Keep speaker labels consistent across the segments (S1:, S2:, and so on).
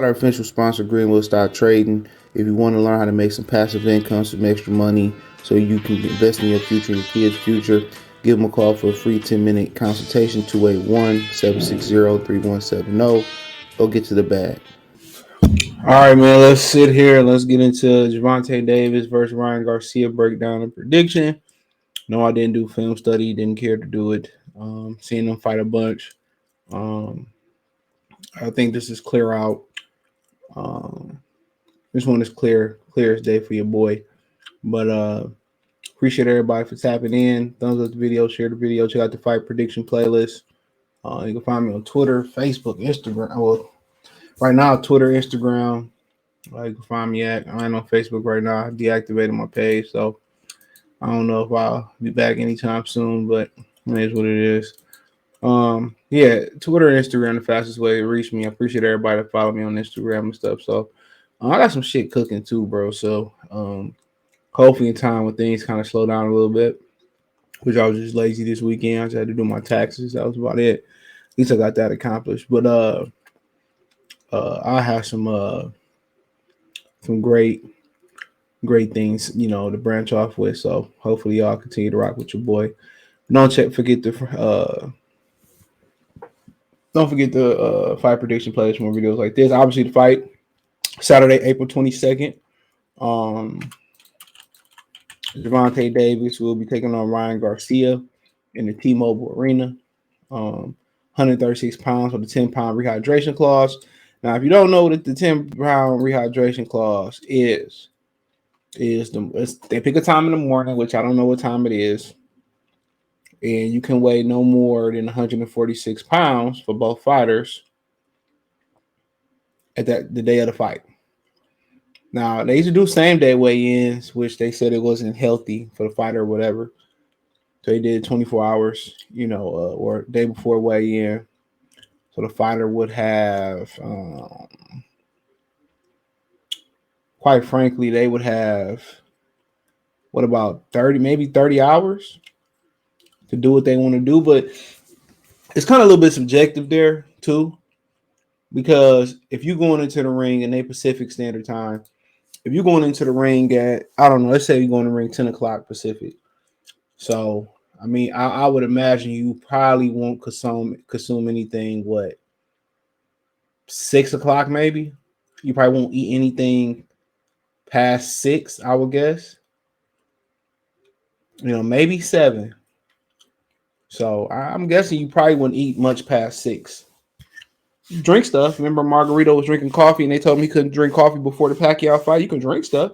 S1: Our official sponsor, Greenwood Stock Trading. If you want to learn how to make some passive income, some extra money, so you can invest in your future and your kids' future, give them a call for a free 10-minute consultation, 281-760-3170. Go get to the bag.
S2: All right, man. Let's sit here and let's get into Gervonta Davis versus Ryan Garcia breakdown and prediction. No, I didn't do film study. Didn't care to do it. Seeing them fight a bunch. Um, I think this is clear out. Um, this one is clear as day for your boy. But appreciate everybody for tapping in. Thumbs up the video, share the video, check out the fight prediction playlist. You can find me on Twitter, Facebook, Instagram. Well, right now, Twitter, Instagram. You can find me at. I ain't on Facebook right now. I deactivated my page, so I don't know if I'll be back anytime soon. But it is what it is. Yeah, Twitter and Instagram the fastest way to reach me. I appreciate everybody that follow me on Instagram and stuff. So I got some shit cooking too, bro. So hopefully in time when things kind of slow down a little bit, which I was just lazy this weekend. I just had to do my taxes. That was about it. At least I got that accomplished. But I have some great things, to branch off with. So hopefully y'all continue to rock with your boy. Don't forget the fight prediction playlist, more videos like this. Obviously the fight Saturday, April 22nd. Gervonta Davis will be taking on Ryan Garcia in the T-Mobile Arena. 136 pounds with the 10-pound rehydration clause. Now, if you don't know what the 10-pound rehydration clause is they pick a time in the morning, which I don't know what time it is, and you can weigh no more than 146 pounds for both fighters at the day of the fight. Now, they used to do same day weigh-ins, which they said it wasn't healthy for the fighter or whatever. So they did 24 hours, or day before weigh-in. So the fighter would have, quite frankly, they would have, what about 30 hours to do what they want to do. But it's kind of a little bit subjective there, too. Because if you're going into the ring in a Pacific Standard Time, if you're going into the ring at, I don't know, let's say you're going to ring 10 o'clock Pacific. So, I mean, I would imagine you probably won't consume anything, 6 o'clock maybe? You probably won't eat anything past 6, I would guess. Maybe 7. So, I'm guessing you probably wouldn't eat much past 6. Drink stuff. Remember Margarito was drinking coffee and they told him he couldn't drink coffee before the Pacquiao fight. You can drink stuff.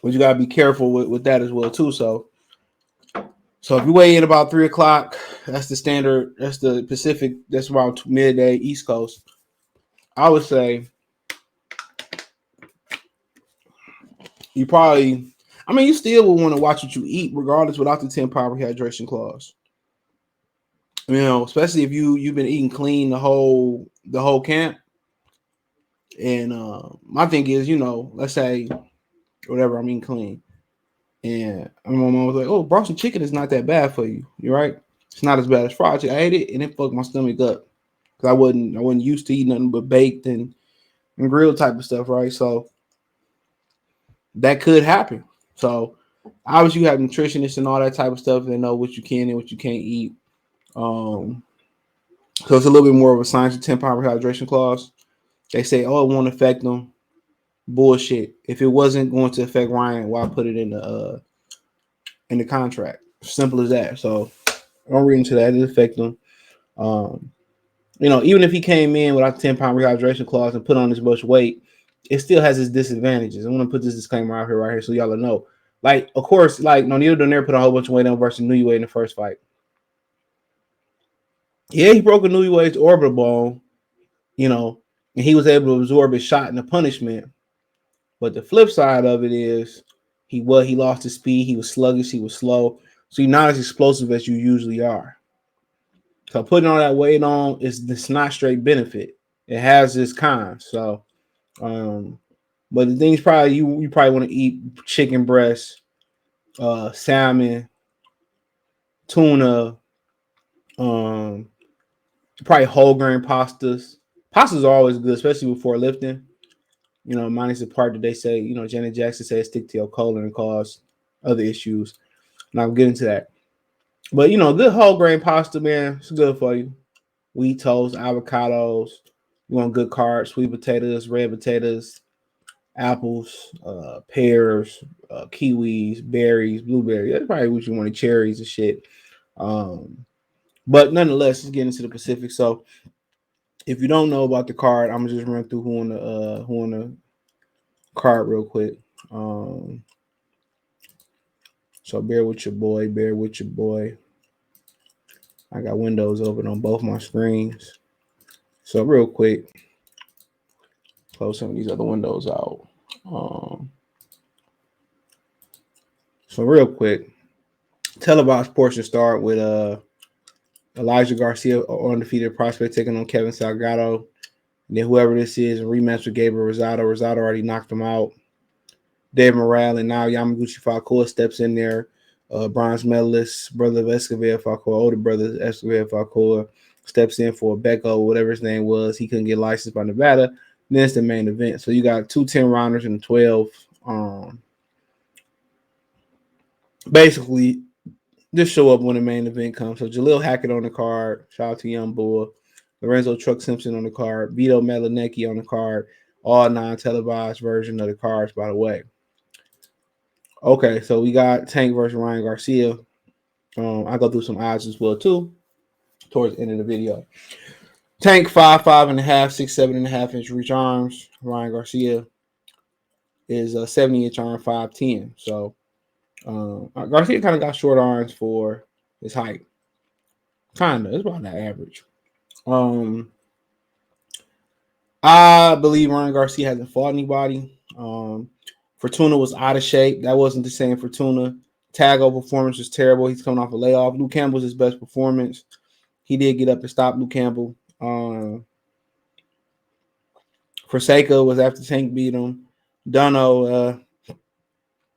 S2: But you got to be careful with that as well, too. So if you weigh in about 3 o'clock, that's the standard. That's the Pacific. That's around midday East Coast. I would say you still would want to watch what you eat regardless without the 10-pound rehydration clause. Especially if you've been eating clean the whole camp. And my thing is, let's say whatever, I'm eating clean. And my mom was like, "Oh, Boston chicken is not that bad for you. You're right. It's not as bad as fried chicken. I ate it and it fucked my stomach up because I wasn't used to eating nothing but baked and grilled type of stuff, right? So that could happen. So obviously you have nutritionists and all that type of stuff. They know what you can and what you can't eat. So it's a little bit more of a science of 10-pound rehydration clause. They say, oh, it won't affect them. Bullshit. If it wasn't going to affect Ryan, why put it in the contract? Simple as that. So don't read into that. It affect him. Even if he came in without the 10-pound rehydration clause and put on this much weight, it still has its disadvantages. I'm gonna put this disclaimer out here right here so y'all know. Like, of course, like Nonito Donaire put a whole bunch of weight on versus Newey in the first fight. Yeah, he broke a Newey's orbital bone, and he was able to absorb his shot and the punishment. But the flip side of it is he lost his speed. He was sluggish. He was slow. So you're not as explosive as you usually are. So putting all that weight on it's not straight benefit. It has its cons. So, but the things probably you probably want to eat chicken breast, salmon, tuna, probably whole grain pastas Pastas are always good, especially before lifting. Minus the part that they say, Janet Jackson said stick to your colon and cause other issues. And I'll get into that. But good whole grain pasta, man, it's good for you. Wheat toast, avocados. You want good carbs, sweet potatoes, red potatoes, apples, pears, kiwis, berries, blueberries. That's probably what you want, cherries and shit. But nonetheless, let's get into the Pacific. So if you don't know about the card, I'm gonna just run through who on the card real quick. So bear with your boy. Bear with your boy. I got windows open on both my screens. So real quick, close some of these other windows out. So real quick, televised portion start with Elijah Garcia, undefeated prospect, taking on Kevin Salgado. And then whoever this is, a rematch with Gabriel Rosado. Rosado already knocked him out. Dave Morale and now Yamaguchi Falcoa steps in there. Bronze medalist, brother of Escobar Falcoa, older brother of Escobar Falcoa, steps in for Becco, whatever his name was. He couldn't get licensed by Nevada. Then it's the main event. So you got 2 10-rounders and 12. Basically, just show up when the main event comes. So Jaleel Hackett on the card. Shout out to Young Bull. Lorenzo Truck Simpson on the card. Vito Melanecki on the card. All non-televised version of the cards, by the way. Okay, so we got Tank versus Ryan Garcia. I go through some odds as well, too, towards the end of the video. Tank 5'5.5", 6'7.5" reach arms. Ryan Garcia is a 70-inch arm, 5'10". So Garcia kind of got short arms for his height. Kind of. It's about that average. I believe Ryan Garcia hasn't fought anybody. Fortuna was out of shape. That wasn't the same Fortuna. Tago performance was terrible. He's coming off a layoff. Luke Campbell's his best performance. He did get up and stop Luke Campbell. Forsaker was after Tank beat him. Dunno.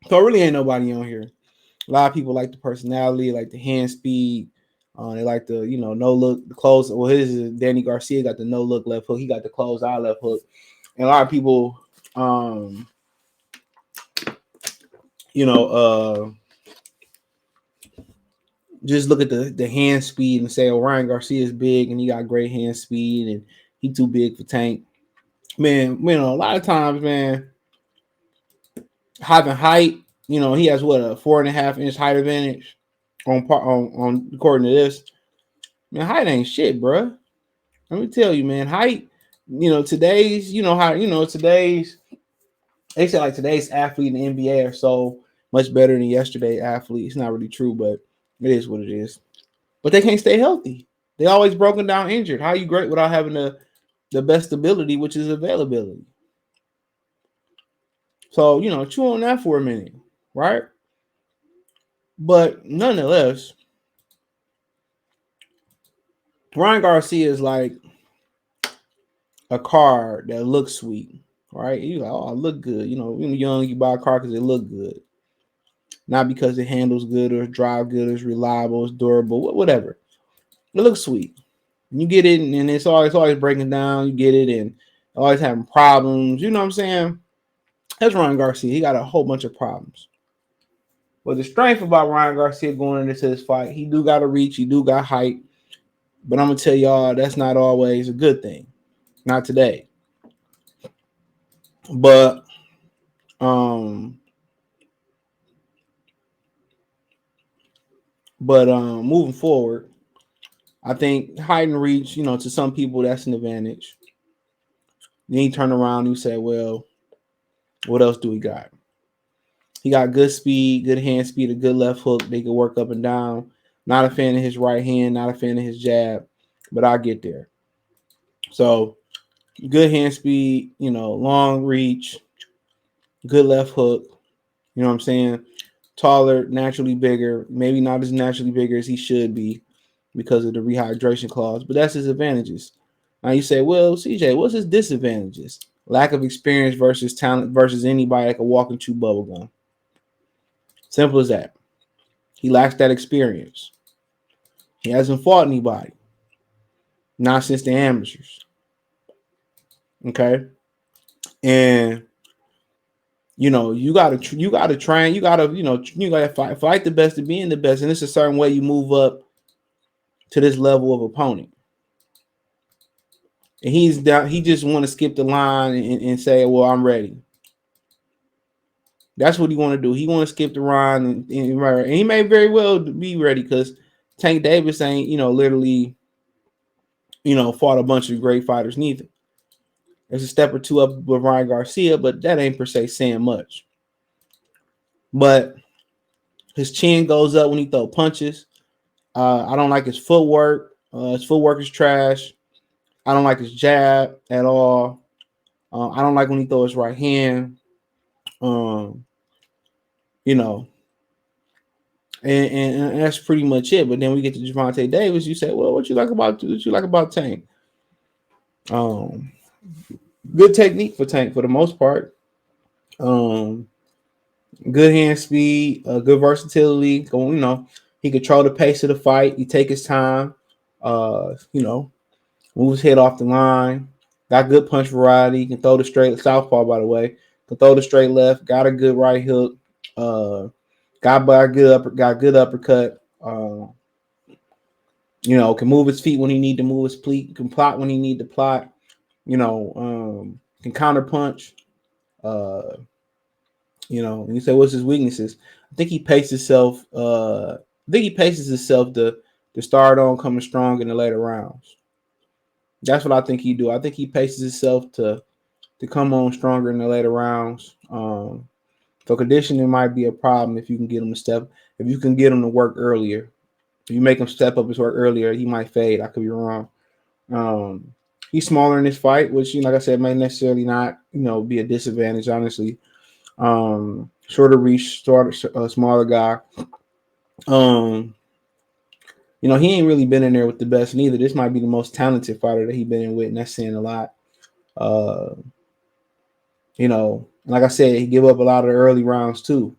S2: So really ain't nobody on here. A lot of people like the personality, like the hand speed. They like the, no look, the close. Well, his is Danny Garcia got the no look left hook. He got the closed eye left hook. And a lot of people, just look at the hand speed and say, oh, Ryan Garcia is big and he got great hand speed and he too big for Tank. Man, a lot of times, man, having height, he has what, a 4.5-inch height advantage on according to this. Man, height ain't shit, bro. Let me tell you, man, height, today's, today's, they say like today's athlete in the NBA are so much better than yesterday's athlete. It's not really true, but it is what it is. But they can't stay healthy. They always broken down, injured. How are you great without having the best ability, which is availability? So, chew on that for a minute, right? But nonetheless, Ryan Garcia is like a car that looks sweet, right? You like, oh, I look good. When you're young, you buy a car because it look good. Not because it handles good or drive good or it's reliable, it's durable, whatever. It looks sweet. You get it, and it's always breaking down. You get it, and always having problems. You know what I'm saying? That's Ryan Garcia. He got a whole bunch of problems. But the strength about Ryan Garcia going into this fight, he do got a reach, he do got height. But I'm gonna tell y'all that's not always a good thing. Not today. But moving forward, I think height and reach, to some people that's an advantage. Then you turn around and you say, well, what else do we got? He got good speed, good hand speed, a good left hook. They can work up and down. Not a fan of his right hand, not a fan of his jab, but I'll get there. So good hand speed, long reach, good left hook. You know what I'm saying? Taller, naturally bigger, maybe not as naturally bigger as he should be because of the rehydration clause, but that's his advantages. Now you say, well, CJ, what's his disadvantages? Lack of experience versus talent versus anybody that can walk and chew bubblegum. Simple as that. He lacks that experience. He hasn't fought anybody. Not since the amateurs. Okay, and you gotta train, you gotta fight the best to being the best, and it's a certain way you move up to this level of opponent. And he's down. He just want to skip the line and say, "Well, I'm ready." That's what he want to do. He want to skip the line, and he may very well be ready because Tank Davis ain't, literally, fought a bunch of great fighters neither. There's a step or two up with Ryan Garcia, but that ain't per se saying much. But his chin goes up when he throw punches. I don't like his footwork. His footwork is trash. I don't like his jab at all. I don't like when he throws his right hand. Um, you know, and that's pretty much it. But then we get to Gervonta Davis. You say, well, what you like about Tank? Good technique for Tank for the most part. Um, Good hand speed, good versatility. He control the pace of the fight. He take his time. Move his head off the line. Got good punch variety. Can throw the straight southpaw, by the way. Can throw the straight left. Got a good right hook. Got good uppercut. Can move his feet when he need to move his feet. Can plot when he need to plot. Can counter punch. And you say, what's his weaknesses? I think he paces himself. To start on coming strong in the later rounds. That's what I think he do. I think he paces himself to come on stronger in the later rounds. So conditioning might be a problem if you can get him to work earlier. If you make him step up his work earlier, he might fade. I could be wrong. He's smaller in this fight, which, like I said, may necessarily not, be a disadvantage, honestly. Shorter reach, smaller guy. He ain't really been in there with the best neither. This might be the most talented fighter that he been in with, and that's saying a lot. Like I said, he give up a lot of the early rounds too.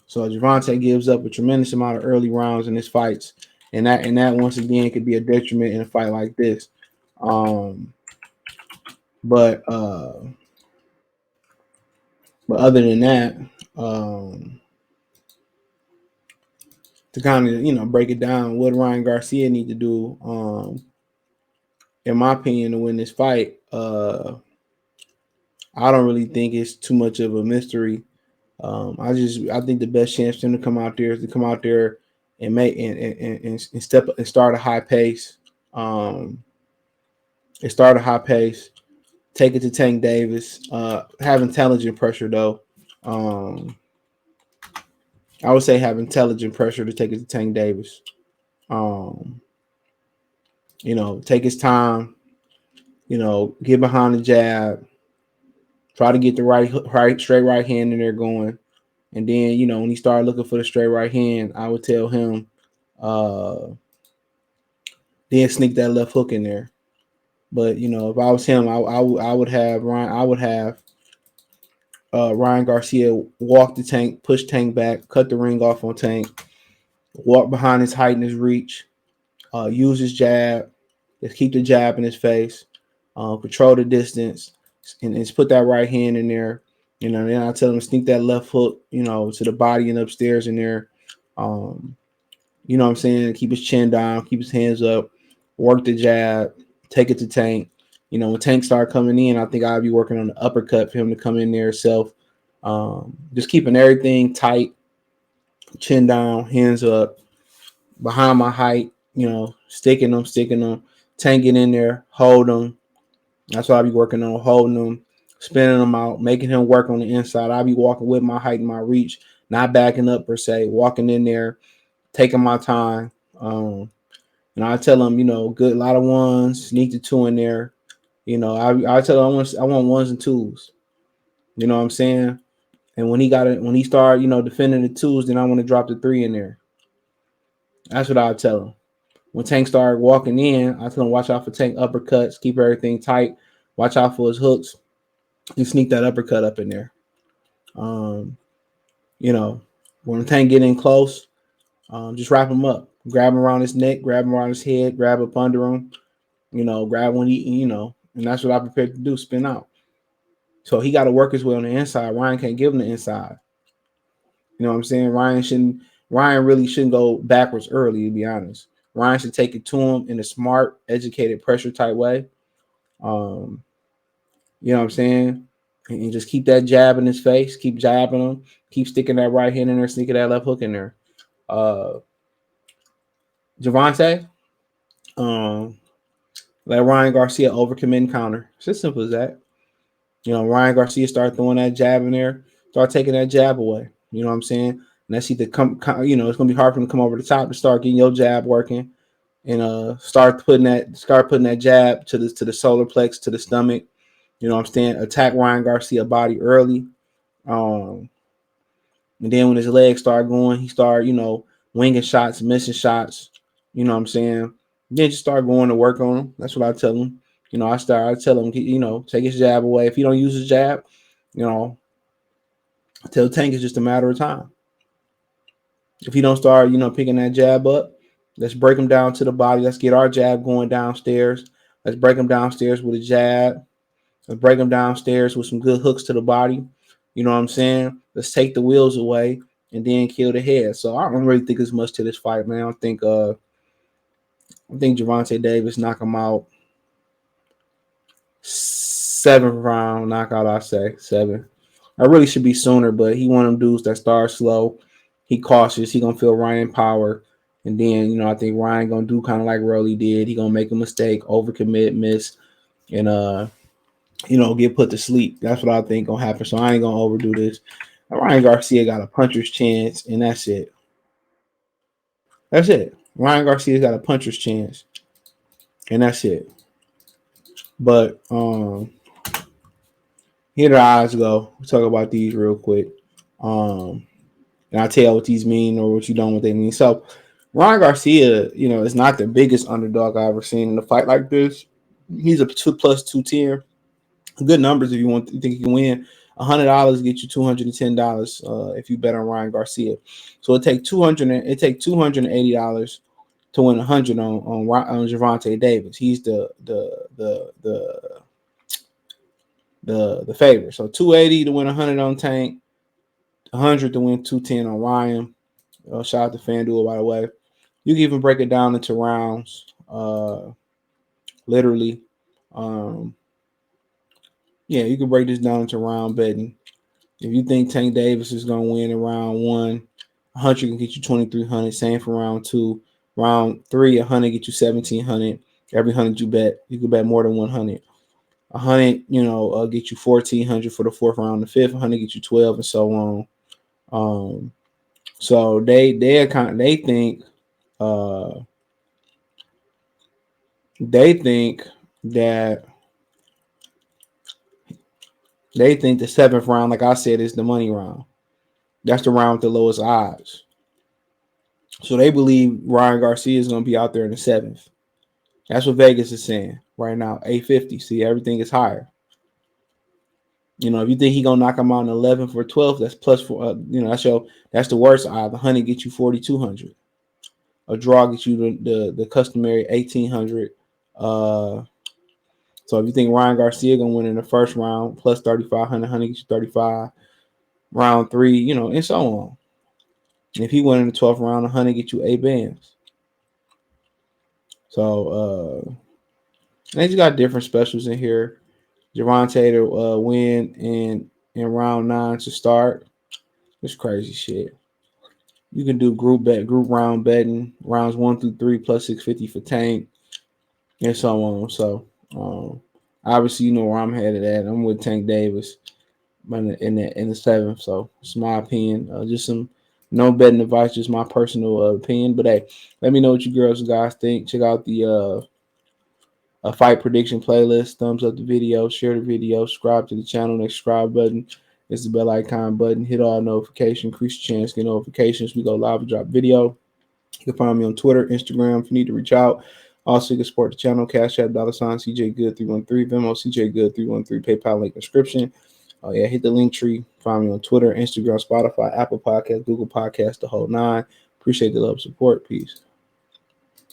S2: So Gervonta gives up a tremendous amount of early rounds in his fights, and that once again could be a detriment in a fight like this. But other than that, to kind of break it down, what Ryan Garcia need to do, in my opinion, to win this fight, I don't really think it's too much of a mystery. I think the best chance for him to come out there is to come out there and make and step and start a high pace. Take it to Tank Davis. Have intelligent pressure though. I would say have intelligent pressure to take it to Tank Davis. Take his time. Get behind the jab. Try to get the straight right hand in there going. And then, when he started looking for the straight right hand, I would tell him, then sneak that left hook in there. But if I was him, I would have Ryan Garcia walk the Tank, push Tank back, cut the ring off on Tank, walk behind his height and his reach, use his jab, just keep the jab in his face, control the distance, and just put that right hand in there. Then I tell him to sneak that left hook, to the body and upstairs in there. You know what I'm saying? Keep his chin down, keep his hands up, work the jab, take it to Tank. When Tank start coming in, I think I'll be working on the uppercut for him to come in there himself. Just keeping everything tight, chin down, hands up, behind my height, sticking them, Tank get in there, hold them. That's what I'll be working on, holding them, spinning them out, making him work on the inside. I'll be walking with my height and my reach, not backing up per se, walking in there, taking my time. And I tell him, good, a lot of ones, sneak the two in there. I tell him I want ones and twos. You know what I'm saying? And when he start, defending the twos, then I want to drop the three in there. That's what I tell him. When Tank started walking in, I tell him watch out for Tank uppercuts, keep everything tight, watch out for his hooks, and sneak that uppercut up in there. When Tank get in close, just wrap him up, grab him around his neck, grab him around his head, grab up under him. Grab when he, And that's what I prepared to do, spin out. So he got to work his way on the inside. Ryan can't give him the inside. You know what I'm saying? Ryan really shouldn't go backwards early, to be honest. Ryan should take it to him in a smart, educated, pressure type way. Um, you know what I'm saying? And just keep that jab in his face, keep jabbing him, keep sticking that right hand in there, sneaking that left hook in there. Gervonta, um, let Ryan Garcia overcommit and counter. It's as simple as that. You know, Ryan Garcia start throwing that jab in there, start taking that jab away. You know what I'm saying? And that's either it's gonna be hard for him to come over the top and start getting your jab working, and start putting that jab to the solar plex, to the stomach. You know what I'm saying? Attack Ryan Garcia body early. Um, and then when his legs start going, he start, winging shots, missing shots. You know what I'm saying? Then just start going to work on him. That's what I tell him. I tell him, take his jab away. If he don't use his jab, tell Tank it's just a matter of time. If he don't start, picking that jab up, let's break him down to the body. Let's get our jab going downstairs. Let's break him downstairs with a jab. Let's break him downstairs with some good hooks to the body. You know what I'm saying? Let's take the wheels away and then kill the head. So I don't really think as much to this fight, man. I think Gervonta Davis knock him out 7th round knockout. I say 7. I really should be sooner, but he one of them dudes that starts slow. He cautious. He gonna feel Ryan power, and then I think Ryan gonna do kind of like Rolly did. He gonna make a mistake, overcommit, miss, and get put to sleep. That's what I think gonna happen. So I ain't gonna overdo this. Ryan Garcia got a puncher's chance, and that's it. That's it. Ryan Garcia's got a puncher's chance, and that's it. But here the odds go. We'll talk about these real quick. And I'll tell you what these mean or what you don't, what they mean. So Ryan Garcia, is not the biggest underdog I've ever seen in a fight like this. He's a 2 plus 210. Good numbers if you think you can win. $100 get you $210 if you bet on Ryan Garcia. So it take $280 to win 100 on Gervonta Davis. He's the favorite. So 280 to win 100 on Tank, 100 to win 210 on Ryan. Shout out to FanDuel, by the way. You can even break it down into rounds, literally. You can break this down into round betting. If you think Tank Davis is going to win in round 1, 100 can get you 2,300. Same for round 2. Round 3, 100 get you 1,700. Every 100 you bet, you can bet more than 100. 100, get you 1,400 for the 4th round. The 5th, 100 get you 12, and so on. So they think the 7th round, like I said, is the money round. That's the round with the lowest odds. So they believe Ryan Garcia is going to be out there in the 7th. That's what Vegas is saying right now. 850. See, everything is higher. If you think he's going to knock him out in 11th or 12th, that's plus 4. That's the worst odd. The 100 get you 4,200. A draw gets you the customary 1,800. So if you think Ryan Garcia gonna win in the 1st round, plus 3,500, 100 gets you 35. Round 3, and so on. And if he win in the 12th round, 100 get you 8 bands. So they just got different specials in here. Gervonta to win in round 9 to start. It's crazy shit. You can do group round betting, rounds 1 through 3 plus 650 for Tank, and so on. So obviously, where I'm headed at. I'm with Tank Davis in the 7th. So it's my opinion. Just some no betting advice, just my personal opinion. But hey, let me know what you girls and guys think. Check out the fight prediction playlist. Thumbs up the video, share the video, subscribe to the channel. Next subscribe button is the bell icon button. Hit all notifications, increase your chance to get notifications. We go live and drop video. You can find me on Twitter, Instagram if you need to reach out. Also, you can support the channel. Cash App, $ CJ Good 313, Venmo CJ Good 313, PayPal link description. Hit the link tree. Find me on Twitter, Instagram, Spotify, Apple Podcasts, Google Podcasts, the whole 9. Appreciate the love, support. Peace.